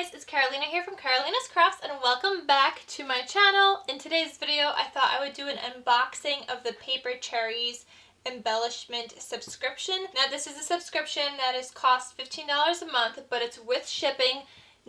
guys, it's Carolina here from KarolinasKrafts and welcome back to my channel. In today's video I thought I would do an unboxing of the Paper Cherries Embellishment subscription. Now this is a subscription that is cost $15 a month, but it's with shipping.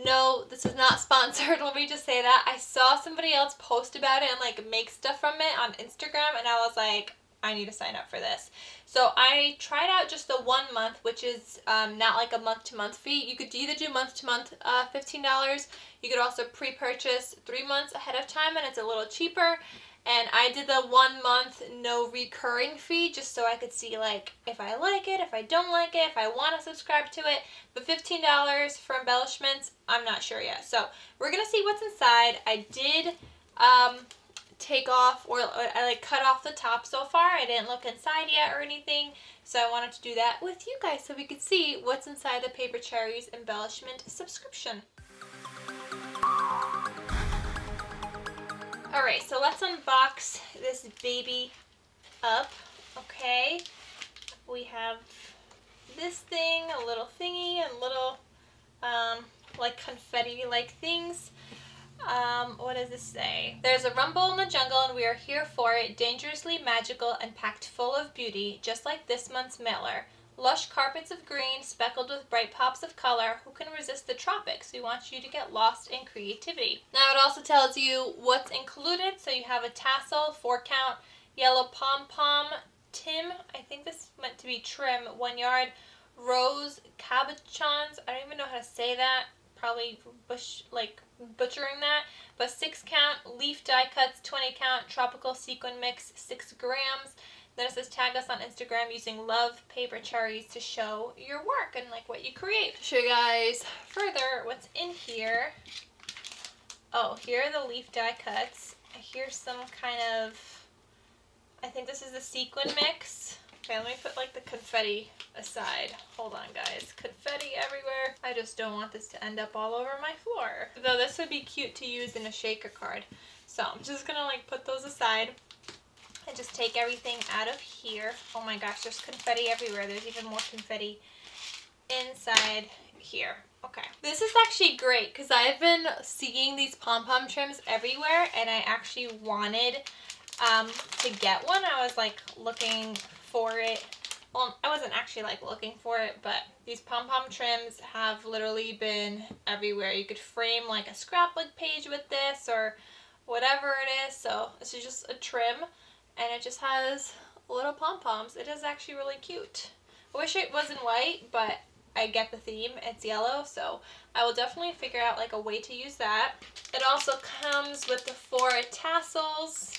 No, this is not sponsored, let me just say that. I saw somebody else post about it and like make stuff from it on Instagram and I was like, I need to sign up for this. So I tried out just the 1 month, which is not like a month-to-month fee. You could either do month-to-month $15. You could also pre-purchase 3 months ahead of time and it's a little cheaper. And I did the 1 month no recurring fee just so I could see like if I like it, if I don't like it, if I want to subscribe to it. But $15 for embellishments, I'm not sure yet. So we're going to see what's inside. I did take off, or I like cut off the top so far. I didn't look inside yet or anything, so I wanted to do that with you guys so we could see what's inside the Paper Cherries Embellishment subscription. Alright, so let's unbox this baby up. Okay, we have this thing, a little thingy, and little like confetti like things. What does this say? There's a rumble in the jungle and we are here for it. Dangerously magical and packed full of beauty, just like this month's mailer. Lush carpets of green, speckled with bright pops of color. Who can resist the tropics? We want you to get lost in creativity. Now it also tells you what's included. So you have a tassel, 4-count, yellow pom-pom, Tim, I think this meant to be trim, 1 yard, rose cabochons, I don't even know how to say that. Probably butchering that, but 6-count, leaf die cuts, 20-count, tropical sequin mix, 6 grams. Then it says tag us on Instagram using love paper cherries to show your work and like what you create. Show you guys further what's in here. Oh, here are the leaf die cuts. Here's some kind of, I think this is the sequin mix. Okay, let me put like the confetti aside. Hold on guys, confetti everywhere. I just don't want this to end up all over my floor. Though this would be cute to use in a shaker card. So I'm just gonna like put those aside and just take everything out of here. Oh my gosh, there's confetti everywhere. There's even more confetti inside here. Okay, this is actually great because I've been seeing these pom-pom trims everywhere and I actually wanted to get one. I was like looking for it. Well, I wasn't actually like looking for it, but these pom-pom trims have literally been everywhere. You could frame like a scrapbook page with this or whatever it is. So this is just a trim and it just has little pom-poms. It is actually really cute. I wish it wasn't white, but I get the theme. It's yellow, so I will definitely figure out like a way to use that. It also comes with the 4 tassels.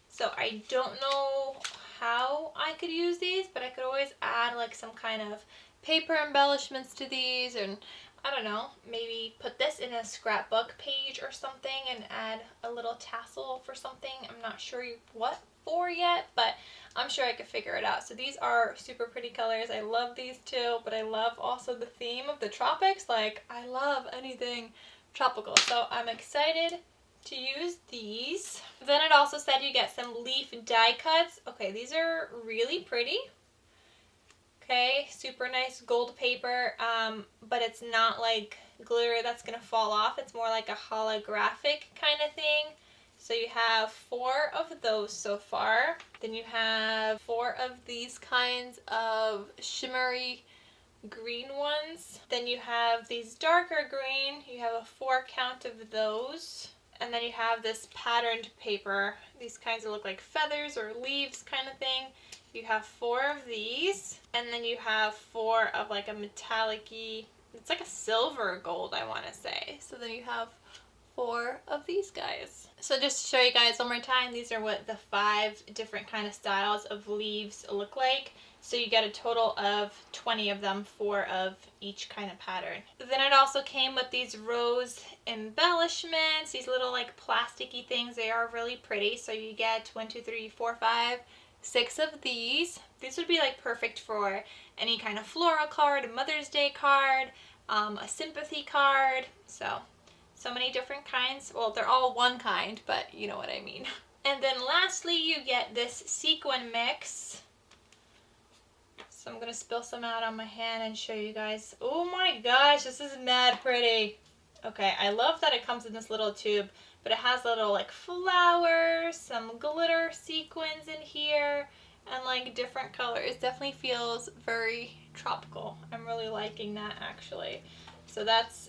So I don't know how I could use these, but I could always add like some kind of paper embellishments to these, and I don't know, maybe put this in a scrapbook page or something and add a little tassel for something. I'm not sure what for yet, but I'm sure I could figure it out. So these are super pretty colors. I love these too, but I love also the theme of the tropics. Like, I love anything tropical, so I'm excited to use these. Then it also said you get some leaf die cuts. Okay, these are really pretty. Okay, super nice gold paper, but it's not like glitter that's gonna fall off. It's more like a holographic kind of thing. So you have 4 of those so far. Then you have 4 of these kinds of shimmery green ones. Then you have these darker green. You have a 4-count of those. And then you have this patterned paper. These kinds that look like feathers or leaves kind of thing. You have 4 of these. And then you have 4 of like a metallic-y, it's like a silver gold, I want to say. So then you have 4 of these guys. So just to show you guys one more time, these are what the 5 different kind of styles of leaves look like. So you get a total of 20 of them, 4 of each kind of pattern. Then it also came with these rose embellishments, these little like plasticky things. They are really pretty. So you get 1, 2, 3, 4, 5, 6 of these. These would be like perfect for any kind of floral card, a Mother's Day card, a sympathy card. So many different kinds. Well, they're all one kind, but you know what I mean. And then lastly, you get this sequin mix. So I'm going to spill some out on my hand and show you guys. Oh my gosh, this is mad pretty. Okay, I love that it comes in this little tube, but it has little like flowers, some glitter sequins in here, and like different colors. It definitely feels very tropical. I'm really liking that actually. So that's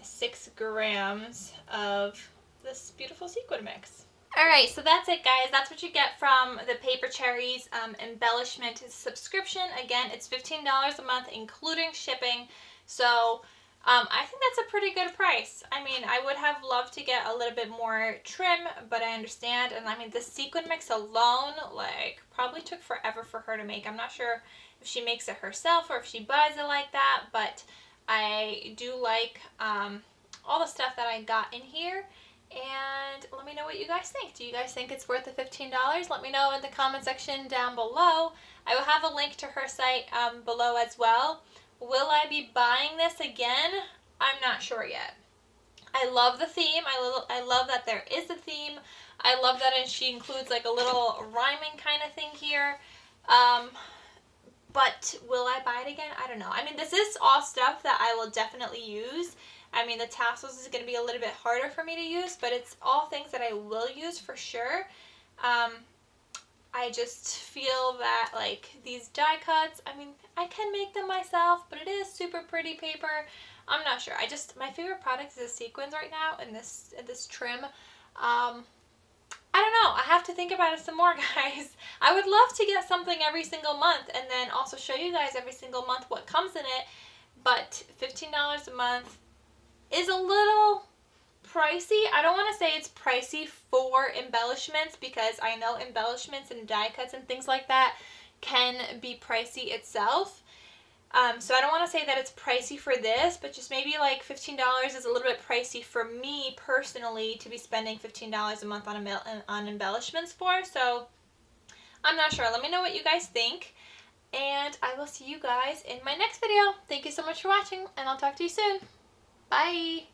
6 grams of this beautiful sequin mix. Alright, so that's it guys. That's what you get from the Paper Cherries Embellishment subscription. Again, it's $15 a month including shipping. So I think that's a pretty good price. I mean, I would have loved to get a little bit more trim, but I understand. And I mean, the sequin mix alone, like, probably took forever for her to make. I'm not sure if she makes it herself or if she buys it like that, but I do like all the stuff that I got in here. And let me know what you guys think. Do you guys think it's worth the $15? Let me know in the comment section down below. I will have a link to her site below as well. Will I be buying this again? I'm not sure yet. I love the theme. I love that there is a theme. I love that she includes like a little rhyming kind of thing here. But will I buy it again? I don't know. I mean, this is all stuff that I will definitely use. I mean, the tassels is going to be a little bit harder for me to use, but it's all things that I will use for sure. I just feel that like these die cuts, I mean, I can make them myself, but it is super pretty paper. I'm not sure. My favorite product is the sequins right now in this trim. I don't know. I have to think about it some more, guys. I would love to get something every single month and then also show you guys every single month what comes in it, but $15 a month is a little pricey. I don't want to say it's pricey for embellishments because I know embellishments and die cuts and things like that can be pricey itself. So I don't want to say that it's pricey for this, but just maybe like $15 is a little bit pricey for me personally to be spending $15 a month on embellishments for. So I'm not sure. Let me know what you guys think. And I will see you guys in my next video. Thank you so much for watching, and I'll talk to you soon. Bye!